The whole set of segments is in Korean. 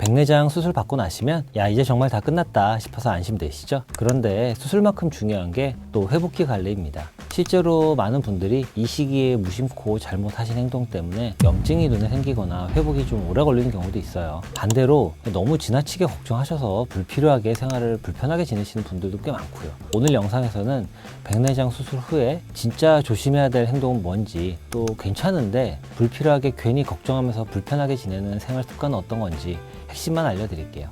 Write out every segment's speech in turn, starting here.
백내장 수술 받고 나시면 야 이제 정말 다 끝났다 싶어서 안심되시죠? 그런데 수술만큼 중요한 게 또 회복기 관리입니다. 실제로 많은 분들이 이 시기에 무심코 잘못하신 행동 때문에 염증이 눈에 생기거나 회복이 좀 오래 걸리는 경우도 있어요. 반대로 너무 지나치게 걱정하셔서 불필요하게 생활을 불편하게 지내시는 분들도 꽤 많고요. 오늘 영상에서는 백내장 수술 후에 진짜 조심해야 될 행동은 뭔지, 또 괜찮은데 불필요하게 괜히 걱정하면서 불편하게 지내는 생활 습관은 어떤 건지 핵심만 알려드릴게요.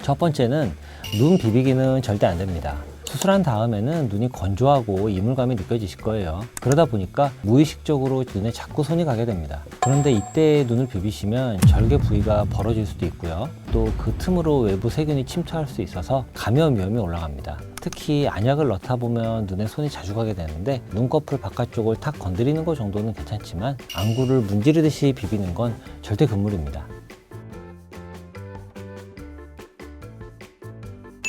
첫 번째는 눈 비비기는 절대 안 됩니다. 수술한 다음에는 눈이 건조하고 이물감이 느껴지실 거예요. 그러다 보니까 무의식적으로 눈에 자꾸 손이 가게 됩니다. 그런데 이때 눈을 비비시면 절개 부위가 벌어질 수도 있고요. 또 그 틈으로 외부 세균이 침투할 수 있어서 감염 위험이 올라갑니다. 특히 안약을 넣다 보면 눈에 손이 자주 가게 되는데 눈꺼풀 바깥쪽을 탁 건드리는 것 정도는 괜찮지만 안구를 문지르듯이 비비는 건 절대 금물입니다.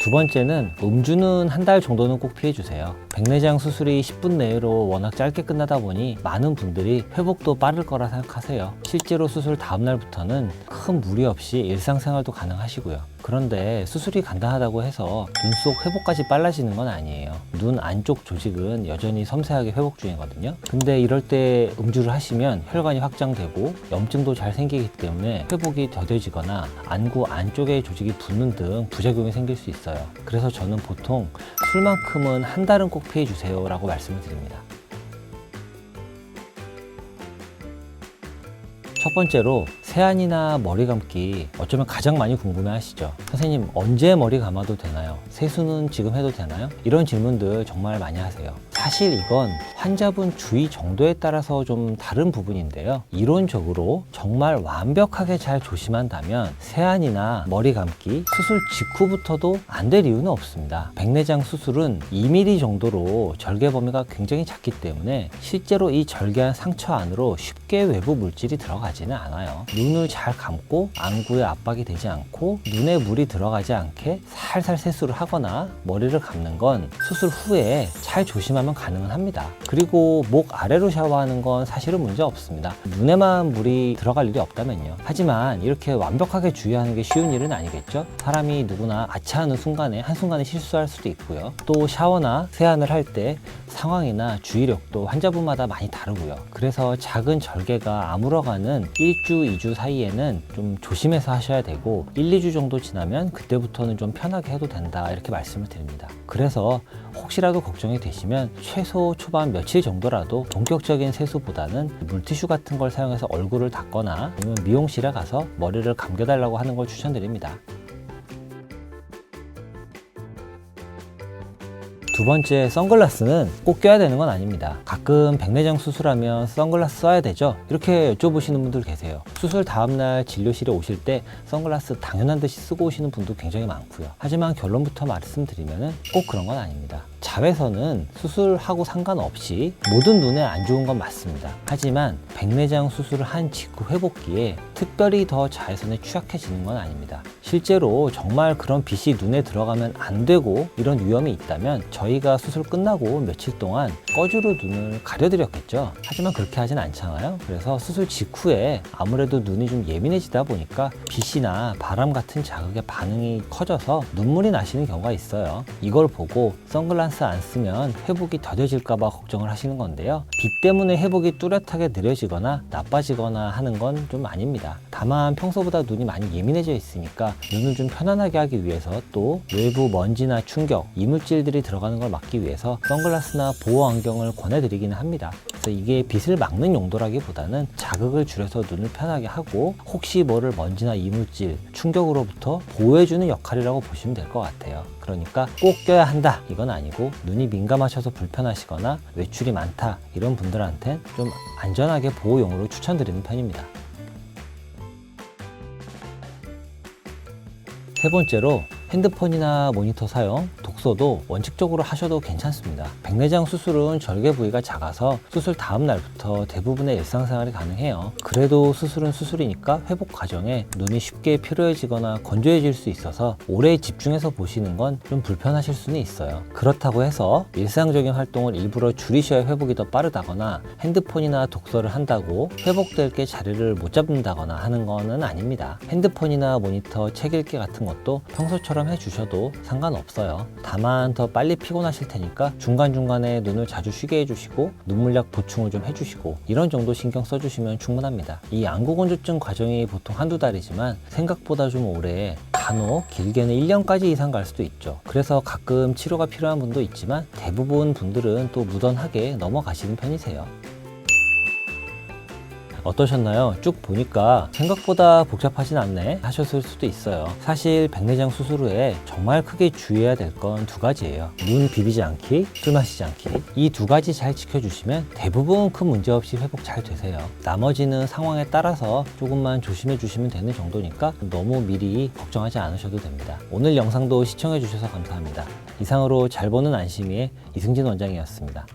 두 번째는 음주는 한 달 정도는 꼭 피해주세요. 백내장 수술이 10분 내로 워낙 짧게 끝나다 보니 많은 분들이 회복도 빠를 거라 생각하세요. 실제로 수술 다음 날부터는 큰 무리 없이 일상생활도 가능하시고요. 그런데 수술이 간단하다고 해서 눈 속 회복까지 빨라지는 건 아니에요. 눈 안쪽 조직은 여전히 섬세하게 회복 중이거든요. 근데 이럴 때 음주를 하시면 혈관이 확장되고 염증도 잘 생기기 때문에 회복이 더뎌지거나 안구 안쪽에 조직이 붓는 등 부작용이 생길 수 있어요. 그래서 저는 보통 술만큼은 한 달은 꼭 피해주세요 라고 말씀을 드립니다. 첫 번째로 세안이나 머리 감기 어쩌면 가장 많이 궁금해 하시죠. 선생님 언제 머리 감아도 되나요? 세수는 지금 해도 되나요? 이런 질문들 정말 많이 하세요. 사실 이건 환자분 주의 정도에 따라서 좀 다른 부분인데요. 이론적으로 정말 완벽하게 잘 조심한다면 세안이나 머리 감기 수술 직후부터도 안 될 이유는 없습니다. 백내장 수술은 2mm 정도로 절개 범위가 굉장히 작기 때문에 실제로 이 절개한 상처 안으로 쉽게 외부 물질이 들어가지는 않아요. 눈을 잘 감고 안구에 압박이 되지 않고 눈에 물이 들어가지 않게 살살 세수를 하거나 머리를 감는 건 수술 후에 잘 조심하면 가능은 합니다. 그리고 목 아래로 샤워하는 건 사실은 문제 없습니다. 눈에만 물이 들어갈 일이 없다면요. 하지만 이렇게 완벽하게 주의하는 게 쉬운 일은 아니겠죠. 사람이 누구나 아차하는 순간에 한순간에 실수할 수도 있고요. 또 샤워나 세안을 할 때 상황이나 주의력도 환자분마다 많이 다르고요. 그래서 작은 절개가 아물어가는 1주, 2주 사이에는 좀 조심해서 하셔야 되고 1, 2주 정도 지나면 그때부터는 좀 편하게 해도 된다 이렇게 말씀을 드립니다. 그래서 혹시라도 걱정이 되시면 최소 초반 며칠 정도라도 본격적인 세수보다는 물티슈 같은 걸 사용해서 얼굴을 닦거나 아니면 미용실에 가서 머리를 감겨달라고 하는 걸 추천드립니다. 두 번째, 선글라스는 꼭 껴야 되는 건 아닙니다. 가끔 백내장 수술하면 선글라스 써야 되죠? 이렇게 여쭤보시는 분들 계세요. 수술 다음날 진료실에 오실 때 선글라스 당연한 듯이 쓰고 오시는 분도 굉장히 많고요. 하지만 결론부터 말씀드리면 꼭 그런 건 아닙니다. 자외선은 수술하고 상관없이 모든 눈에 안 좋은 건 맞습니다. 하지만 백내장 수술을 한 직후 회복기에 특별히 더 자외선에 취약해지는 건 아닙니다. 실제로 정말 그런 빛이 눈에 들어가면 안 되고 이런 위험이 있다면 저희가 수술 끝나고 며칠 동안 꺼주로 눈을 가려드렸겠죠. 하지만 그렇게 하진 않잖아요. 그래서 수술 직후에 아무래도 눈이 좀 예민해지다 보니까 빛이나 바람 같은 자극에 반응이 커져서 눈물이 나시는 경우가 있어요. 이걸 보고 선글라스 안 쓰면 회복이 더뎌질까봐 걱정을 하시는 건데요. 빛 때문에 회복이 뚜렷하게 느려지거나 나빠지거나 하는 건 좀 아닙니다. 다만 평소보다 눈이 많이 예민해져 있으니까 눈을 좀 편안하게 하기 위해서 또 외부 먼지나 충격, 이물질들이 들어가는 걸 막기 위해서 선글라스나 보호 안경을 권해드리기는 합니다. 그래서 이게 빛을 막는 용도라기보다는 자극을 줄여서 눈을 편하게 하고 혹시 모를 먼지나 이물질, 충격으로부터 보호해주는 역할이라고 보시면 될 것 같아요. 그러니까 꼭 껴야 한다 이건 아니고 눈이 민감하셔서 불편하시거나 외출이 많다 이런 분들한텐 좀 안전하게 보호용으로 추천드리는 편입니다. 세 번째로 핸드폰이나 모니터 사용, 독소도 원칙적으로 하셔도 괜찮습니다. 백내장 수술은 절개 부위가 작아서 수술 다음 날부터 대부분의 일상생활이 가능해요. 그래도 수술은 수술이니까 회복 과정에 눈이 쉽게 피로해지거나 건조해질 수 있어서 오래 집중해서 보시는 건 좀 불편하실 수는 있어요. 그렇다고 해서 일상적인 활동을 일부러 줄이셔야 회복이 더 빠르다거나 핸드폰이나 독서를 한다고 회복될 게 자리를 못 잡는다거나 하는 거는 아닙니다. 핸드폰이나 모니터, 책 읽기 같은 것도 평소처럼 해주셔도 상관없어요. 다만 더 빨리 피곤하실 테니까 중간중간에 눈을 자주 쉬게 해주시고 눈물약 보충을 좀 해주시고 이런 정도 신경 써주시면 충분합니다. 이 안구건조증 과정이 보통 한두 달이지만 생각보다 좀 오래, 간혹 길게는 1년까지 이상 갈 수도 있죠. 그래서 가끔 치료가 필요한 분도 있지만 대부분 분들은 또 무던하게 넘어가시는 편이세요. 어떠셨나요? 쭉 보니까 생각보다 복잡하진 않네 하셨을 수도 있어요. 사실 백내장 수술 후에 정말 크게 주의해야 될 건 두 가지예요. 눈 비비지 않기, 술 마시지 않기. 이 두 가지 잘 지켜주시면 대부분 큰 문제 없이 회복 잘 되세요. 나머지는 상황에 따라서 조금만 조심해 주시면 되는 정도니까 너무 미리 걱정하지 않으셔도 됩니다. 오늘 영상도 시청해 주셔서 감사합니다. 이상으로 잘 보는 안심이의 이승진 원장이었습니다.